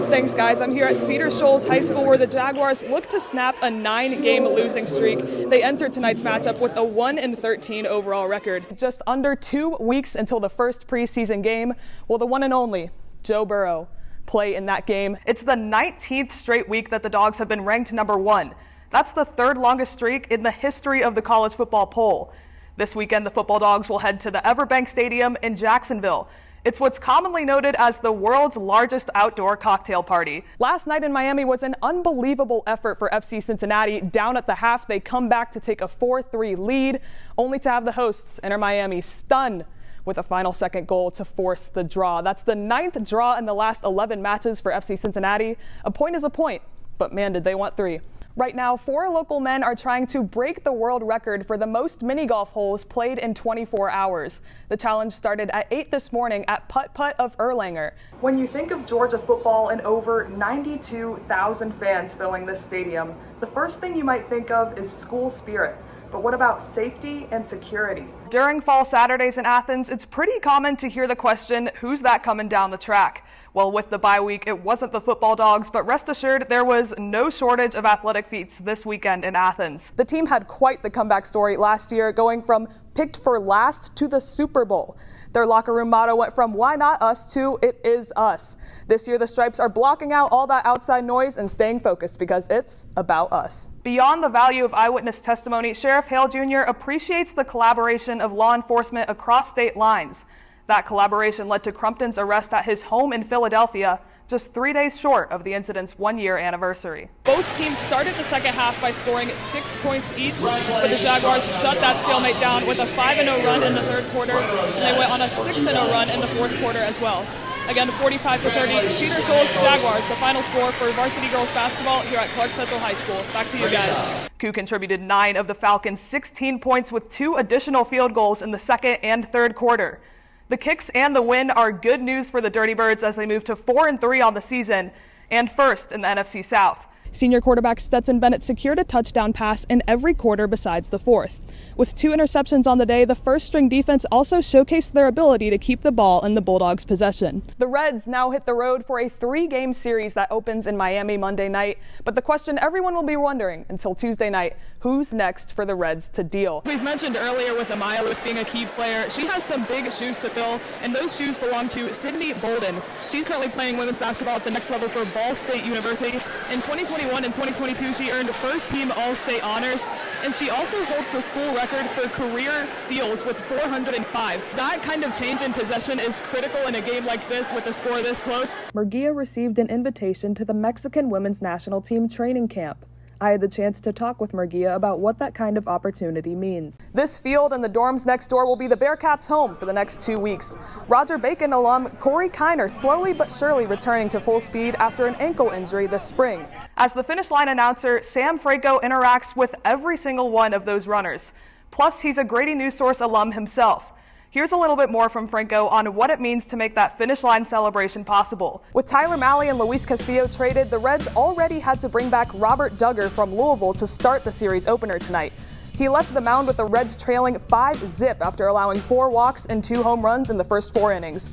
Thanks, guys. I'm here at Cedar Shoals High School where the Jaguars look to snap a 9-game losing streak. They entered tonight's matchup with a 1-13 overall record. Just under 2 weeks until the first preseason game, will the one and only Joe Burrow play in that game? It's the 19th straight week that the Dogs have been ranked number 1. That's the third longest streak in the history of the college football poll. This weekend, the football Dogs will head to the Everbank Stadium in Jacksonville. It's what's commonly noted as the world's largest outdoor cocktail party. Last night in Miami was an unbelievable effort for FC Cincinnati. Down at the half, they come back to take a 4-3 lead, only to have the hosts, Inter Miami, stun with a final second goal to force the draw. That's the 9th draw in the last 11 matches for FC Cincinnati. A point is a point, but man, did they want 3. Right now, 4 local men are trying to break the world record for the most mini-golf holes played in 24 hours. The challenge started at 8 this morning at Putt-Putt of Erlanger. When you think of Georgia football and over 92,000 fans filling this stadium, the first thing you might think of is school spirit. But what about safety and security? During fall Saturdays in Athens, it's pretty common to hear the question, who's that coming down the track? Well, with the bye week, it wasn't the football Dogs, but rest assured there was no shortage of athletic feats this weekend in Athens. The team had quite the comeback story last year, going from picked for last to the Super Bowl. Their locker room motto went from "Why not us" to "It is us." This year, the Stripes are blocking out all that outside noise and staying focused because it's about us. Beyond the value of eyewitness testimony, Sheriff Hale Jr. appreciates the collaboration of law enforcement across state lines. That collaboration led to Crumpton's arrest at his home in Philadelphia, just 3 days short of the incident's 1-year anniversary. Both teams started the second half by scoring 6 points each, but the Jaguars shut that stalemate down with a 5-0 run in the third quarter, and they went on a 6-0 run in the fourth quarter as well. Again, 45-30, Cedar Shoals Jaguars, the final score for varsity girls basketball here at Clark Central High School. Back to you guys. Koo contributed 9 of the Falcons' 16 points with 2 additional field goals in the second and third quarter. The kicks and the win are good news for the Dirty Birds as they move to 4-3 on the season and first in the NFC South. Senior quarterback Stetson Bennett secured a touchdown pass in every quarter besides the fourth. With 2 interceptions on the day, the first-string defense also showcased their ability to keep the ball in the Bulldogs' possession. The Reds now hit the road for a 3-game series that opens in Miami Monday night. But the question everyone will be wondering until Tuesday night, who's next for the Reds to deal? We've mentioned earlier with Amaya Lewis being a key player, she has some big shoes to fill, and those shoes belong to Sydney Bolden. She's currently playing women's basketball at the next level for Ball State University. In 2021 and 2022, she earned first-team All-State honors, and she also holds the school record for career steals with 405. That kind of change in possession is critical in a game like this with a score this close. Murguia received an invitation to the Mexican women's national team training camp. I had the chance to talk with Murguia about what that kind of opportunity means. This field and the dorms next door will be the Bearcats' home for the next 2 weeks. Roger Bacon alum Corey Kiner slowly but surely returning to full speed after an ankle injury this spring. As the finish line announcer, Sam Franco interacts with every single one of those runners. Plus, he's a Grady News Source alum himself. Here's a little bit more from Franco on what it means to make that finish line celebration possible. With Tyler Malley and Luis Castillo traded, the Reds already had to bring back Robert Duggar from Louisville to start the series opener tonight. He left the mound with the Reds trailing 5-0 after allowing 4 walks and 2 home runs in the first 4 innings.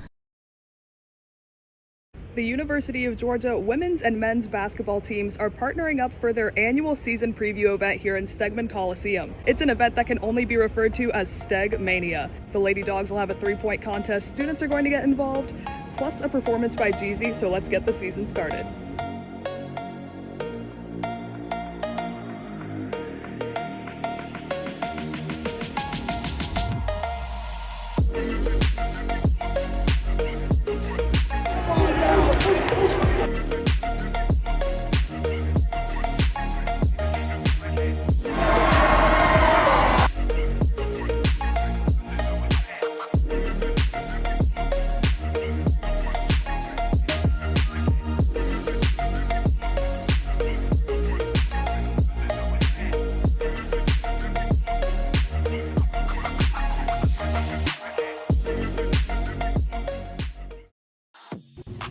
The University of Georgia women's and men's basketball teams are partnering up for their annual season preview event here in Stegman Coliseum. It's an event that can only be referred to as Steg Mania. The Lady Dogs will have a 3-point contest, students are going to get involved, plus a performance by Jeezy, so let's get the season started.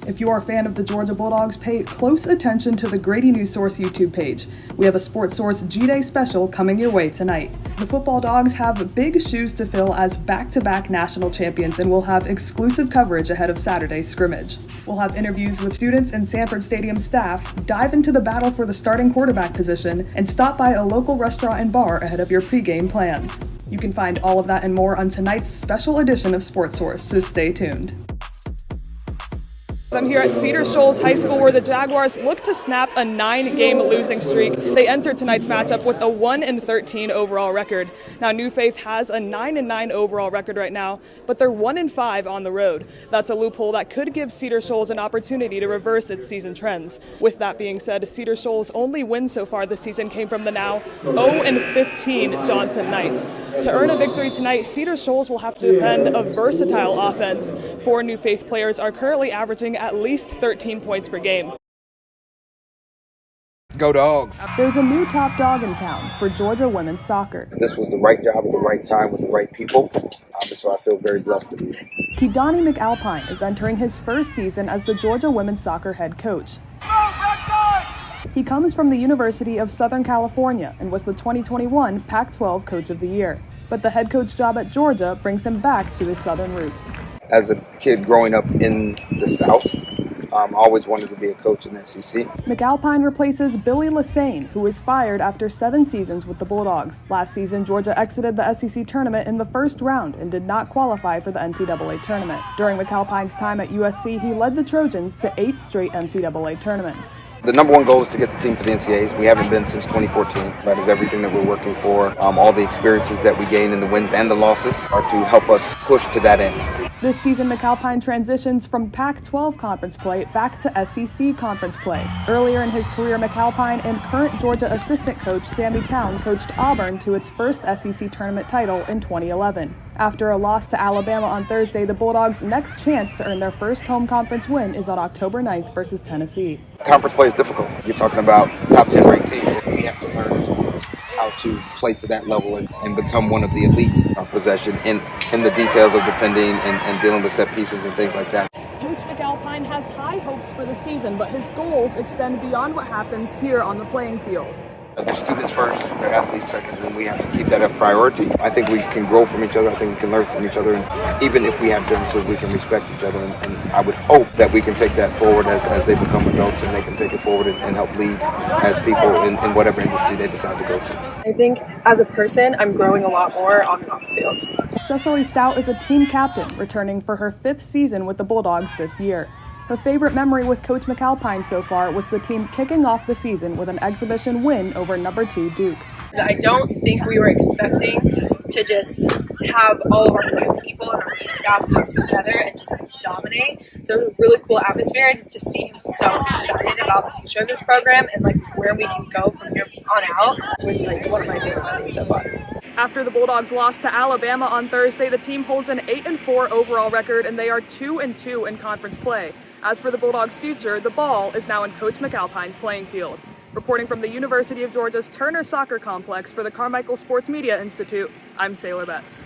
If you are a fan of the Georgia Bulldogs, pay close attention to the Grady News Source YouTube page. We have a Sports Source G-Day special coming your way tonight. The football dogs have big shoes to fill as back-to-back national champions and will have exclusive coverage ahead of Saturday's scrimmage. We'll have interviews with students and Sanford Stadium staff, dive into the battle for the starting quarterback position, and stop by a local restaurant and bar ahead of your pregame plans. You can find all of that and more on tonight's special edition of Sports Source, so stay tuned. I'm here at Cedar Shoals High School where the Jaguars look to snap a 9-game losing streak. They entered tonight's matchup with a 1-13 overall record. Now, New Faith has a 9-9 overall record right now, but they're 1-5 on the road. That's a loophole that could give Cedar Shoals an opportunity to reverse its season trends. With that being said, Cedar Shoals' only win so far this season came from the now 0-15 Johnson Knights. To earn a victory tonight, Cedar Shoals will have to defend a versatile offense. 4 New Faith players are currently averaging at least 13 points per game. Go Dogs! There's a new top dog in town for Georgia women's soccer. This was the right job at the right time with the right people, so I feel very blessed to be here. Kidani McAlpine is entering his first season as the Georgia women's soccer head coach. He comes from the University of Southern California and was the 2021 Pac-12 Coach of the Year. But the head coach job at Georgia brings him back to his Southern roots. As a kid growing up in the South, I always wanted to be a coach in the SEC. McAlpine replaces Billy Lassane, who was fired after 7 seasons with the Bulldogs. Last season, Georgia exited the SEC tournament in the first round and did not qualify for the NCAA tournament. During McAlpine's time at USC, he led the Trojans to 8 straight NCAA tournaments. The number one goal is to get the team to the NCAAs. We haven't been since 2014. That is everything that we're working for. All the experiences that we gain in the wins and the losses are to help us push to that end. This season, McAlpine transitions from Pac-12 conference play back to SEC conference play. Earlier in his career, McAlpine and current Georgia assistant coach Sammy Town coached Auburn to its first SEC tournament title in 2011. After a loss to Alabama on Thursday, the Bulldogs' next chance to earn their first home conference win is on October 9th versus Tennessee. Conference play is difficult. You're talking about top 10 ranked teams. We have to learn how to play to that level and become one of the elite possession in the details of defending and dealing with set pieces and things like that. Coach McAlpine has high hopes for the season, but his goals extend beyond what happens here on the playing field. Their students first, their athletes second, and we have to keep that a priority. I think we can grow from each other. I think we can learn from each other. And even if we have differences, we can respect each other. And I would hope that we can take that forward as they become adults and they can take it forward and help lead as people in whatever industry they decide to go to. I think as a person, I'm growing a lot more on and off the field. Cecily Stout is a team captain, returning for her 5th season with the Bulldogs this year. Her favorite memory with Coach McAlpine so far was the team kicking off the season with an exhibition win over number 2 Duke. I don't think we were expecting to just have all of our youth people and our youth staff come together and just dominate. So it was a really cool atmosphere, and to see him so excited about the future of this program and where we can go from here on out was one of my favorite memories so far. After the Bulldogs lost to Alabama on Thursday, the team holds an 8-4 overall record and they are 2-2 in conference play. As for the Bulldogs' future, the ball is now in Coach McAlpine's playing field. Reporting from the University of Georgia's Turner Soccer Complex for the Carmichael Sports Media Institute, I'm Sailor Betts.